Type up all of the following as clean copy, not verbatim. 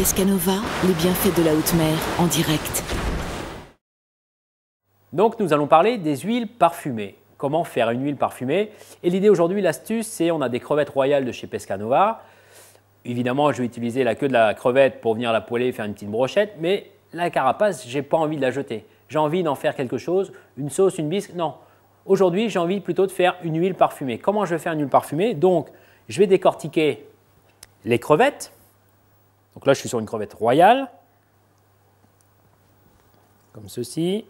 Pescanova, les bienfaits de la haute mer en direct. Donc nous allons parler des huiles parfumées. Comment faire une huile parfumée? Et l'idée aujourd'hui, l'astuce, c'est on a des crevettes royales de chez Pescanova. Évidemment, je vais utiliser la queue de la crevette pour venir la poêler, faire une petite brochette, mais la carapace, je n'ai pas envie de la jeter. J'ai envie d'en faire quelque chose, une sauce, une bisque, non. Aujourd'hui, j'ai envie plutôt de faire une huile parfumée. Comment je vais faire une huile parfumée? Donc, je vais décortiquer les crevettes. Donc là, je suis sur une crevette royale, comme ceci.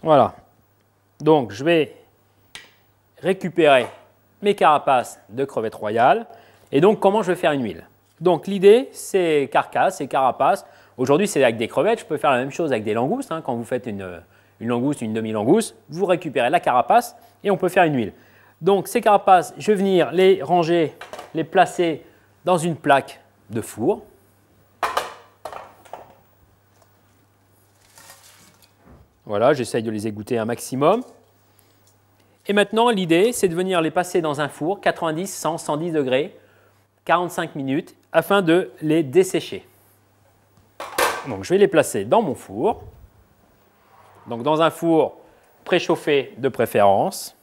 Voilà. Donc, je vais récupérer mes carapaces de crevettes royales. Et donc, comment je vais faire une huile? Donc, l'idée, c'est carcasse et carapace. Aujourd'hui, c'est avec des crevettes. Je peux faire la même chose avec des langoustes. Quand vous faites une langouste, une demi-langouste, vous récupérez la carapace et on peut faire une huile. Donc, ces carapaces, je vais venir les ranger, les placer dans une plaque de four. Voilà, j'essaye de les égoutter un maximum. Et maintenant, l'idée, c'est de venir les passer dans un four, 90, 100, 110 degrés, 45 minutes, afin de les dessécher. Donc, je vais les placer dans mon four. Donc, dans un four préchauffé de préférence.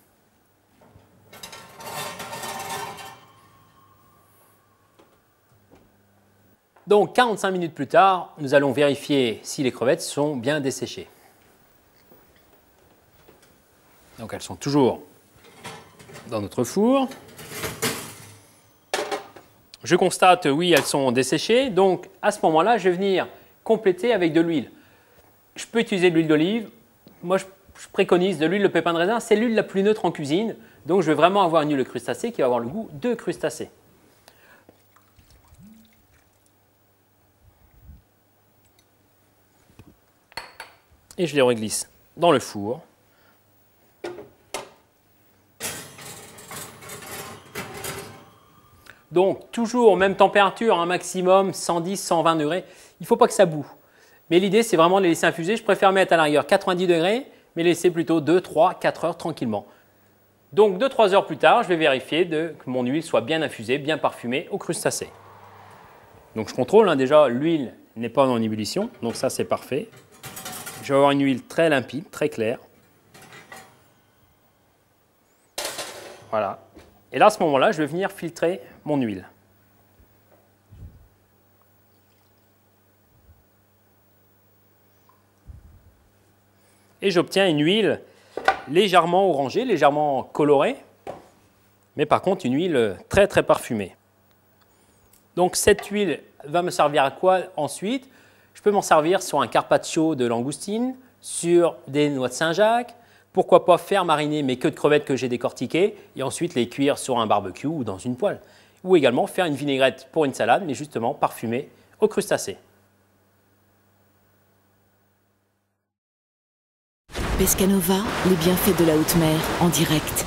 Donc, 45 minutes plus tard, nous allons vérifier si les crevettes sont bien desséchées. Donc, elles sont toujours dans notre four. Je constate, oui, elles sont desséchées. Donc, à ce moment-là, je vais venir compléter avec de l'huile. Je peux utiliser de l'huile d'olive. Moi, je préconise de l'huile de pépin de raisin. C'est l'huile la plus neutre en cuisine. Donc, je vais vraiment avoir une huile de crustacé qui va avoir le goût de crustacé. Et je les reglisse dans le four. Donc, toujours même température, un maximum 110, 120 degrés. Il ne faut pas que ça boue. Mais l'idée, c'est vraiment de les laisser infuser. Je préfère mettre à l'arrière 90 degrés, mais laisser plutôt 2, 3, 4 heures tranquillement. Donc, 2-3 heures plus tard, je vais vérifier que mon huile soit bien infusée, bien parfumée au crustacé. Donc, je contrôle. Déjà, l'huile n'est pas en ébullition. Donc, ça, c'est parfait. Je vais avoir une huile très limpide, très claire. Voilà. Et là, à ce moment-là, je vais venir filtrer mon huile. Et j'obtiens une huile légèrement orangée, légèrement colorée, mais par contre une huile très très parfumée. Donc cette huile va me servir à quoi ensuite? Je peux m'en servir sur un carpaccio de langoustine, sur des noix de Saint-Jacques. Pourquoi pas faire mariner mes queues de crevettes que j'ai décortiquées et ensuite les cuire sur un barbecue ou dans une poêle. Ou également faire une vinaigrette pour une salade, mais justement parfumée au crustacé. Pescanova, les bienfaits de la haute mer en direct.